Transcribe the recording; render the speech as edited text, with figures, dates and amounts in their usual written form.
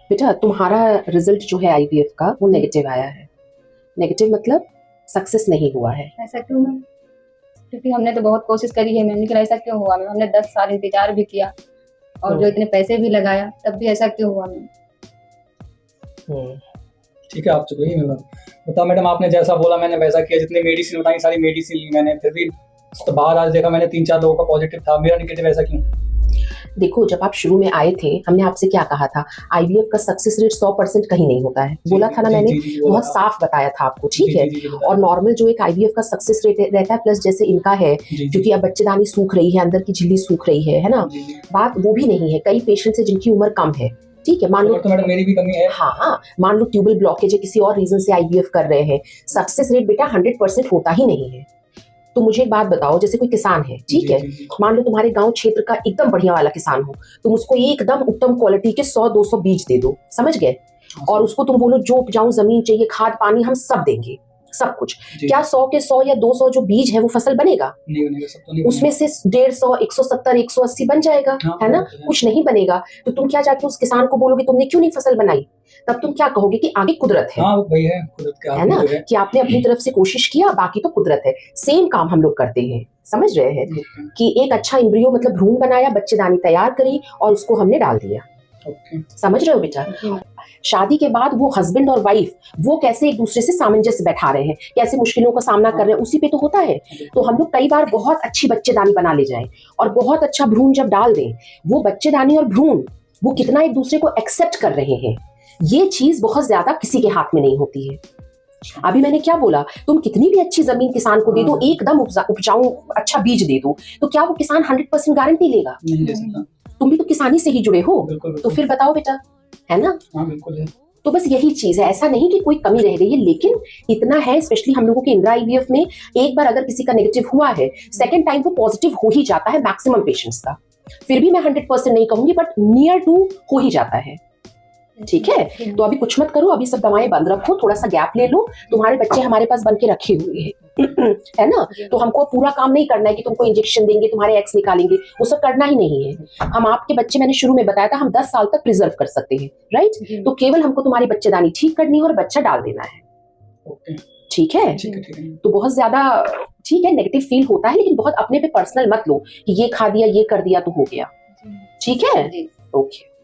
बेटा तुम्हारा रिजल्ट जो है आईवीएफ का वो नेगेटिव आया है। नेगेटिव मतलब सक्सेस नहीं हुआ है। ऐसा क्यों मैम? क्योंकि हमने तो बहुत कोशिश करी है मैम, लेकिन ऐसा क्यों हुआ मैम? हमने 10 साल इंतजार भी किया और जो इतने पैसे भी लगाया, तब भी ऐसा क्यों हुआ मैम? ठीक है, आप चुप रहिए। मैम बताओ मैडम, आपने जैसा बोला मैंने वैसा किया, जितनी मेडिसिन बताई सारी मेडिसिन ली मैंने, फिर भी तो बाहर आज देखा मैंने 3-4 लोगों का पॉजिटिव था, मेरा नेगेटिव, ऐसा क्यों? देखो जब आप शुरू में आए थे हमने आपसे क्या कहा था, आईवीएफ का सक्सेस रेट 100% कहीं नहीं होता है, बोला था ना मैंने, बहुत साफ बताया था आपको, ठीक है। और नॉर्मल जो एक आईवीएफ का सक्सेस रेट रहता है, प्लस जैसे इनका है क्योंकि अब बच्चेदानी सूख रही है, अंदर की झिल्ली सूख रही है ना, बात वो भी नहीं है। कई पेशेंट्स है जिनकी उम्र कम है, ठीक है, मान लो तो मैडम मेरी भी कमी है। हाँ, मान लो ट्यूबल ब्लॉकेज है, किसी और रीजन से आईवीएफ कर रहे हैं, सक्सेस रेट बेटा 100% होता ही नहीं है। तो मुझे एक बात बताओ, जैसे कोई किसान है, ठीक है, मान लो तुम्हारे गांव क्षेत्र का एकदम बढ़िया वाला किसान हो, तुम उसको एकदम उत्तम क्वालिटी के 100-200 बीज दे दो, समझ गए, और उसको तुम बोलो जो उपजाऊ जमीन चाहिए, खाद पानी हम सब देंगे, सब कुछ, क्या 100 के 100 या 200 जो बीज है वो फसल बनेगा? नहीं बनेगा, सब तो नहीं, उसमें से 150, 170, 180 बन जाएगा, है ना, कुछ नहीं बनेगा। तो तुम क्या जाके उस किसान को बोलोगे तुमने क्यों नहीं फसल बनाई? तब तुम क्या कहोगे कि आगे कुदरत है, है ना, कि आपने अपनी तरफ से कोशिश किया, बाकी तो कुदरत है। सेम काम हम लोग करते हैं, समझ रहे हैं, कि एक अच्छा एम्ब्रियो मतलब भ्रूण बनाया, बच्चेदानी तैयार करी और उसको हमने डाल दिया, समझ रहे हो बेटा। शादी के बाद वो हस्बैंड और वाइफ वो कैसे एक दूसरे से सामंजस्य बैठा रहे हैं, कैसे मुश्किलों का सामना कर रहे हैं, उसी पे तो होता है। तो हम लोग कई बार बहुत अच्छी बच्चेदानी बना ले जाएं और बहुत अच्छा भ्रूण जब डाल दें, वो बच्चेदानी और भ्रूण वो कितना एक दूसरे को एक्सेप्ट कर रहे हैं, ये चीज बहुत ज्यादा किसी के हाथ में नहीं होती है। अभी मैंने क्या बोला, तुम कितनी भी अच्छी जमीन किसान को दे दो, एकदम उपजाऊ अच्छा बीज दे दो, तो क्या वो किसान 100% गारंटी लेगा? तुम भी तो किसानी से ही जुड़े हो, तो फिर बताओ बेटा, है ना। बिल्कुल है। तो बस यही चीज है, ऐसा नहीं कि कोई कमी रह गई है, लेकिन इतना है, स्पेशली हम लोगों के इंद्रा आईवीएफ में एक बार अगर किसी का नेगेटिव हुआ है, सेकंड टाइम वो पॉजिटिव हो ही जाता है मैक्सिमम पेशेंट्स का। फिर भी मैं 100% नहीं कहूंगी, बट नियर टू हो ही जाता है, ठीक है। तो अभी कुछ मत करो, अभी सब दवाएं बंद रखो, थोड़ा सा गैप ले लो, तुम्हारे बच्चे हमारे पास बन के रखे हुए हैं है ना, तो हमको पूरा काम नहीं करना है कि तुमको इंजेक्शन देंगे, तुम्हारे एक्स निकालेंगे, वो सब करना ही नहीं है। हम आपके बच्चे, मैंने शुरू में बताया था, हम 10 साल तक प्रिजर्व कर सकते हैं, राइट। तो केवल हमको तुम्हारी बच्चेदानी ठीक करनी है और बच्चा डाल देना है, ठीक है। तो बहुत ज्यादा ठीक है, नेगेटिव फील होता है, लेकिन बहुत अपने पे पर्सनल मत लो कि ये खा दिया, ये कर दिया तो हो गया, ठीक है, ओके।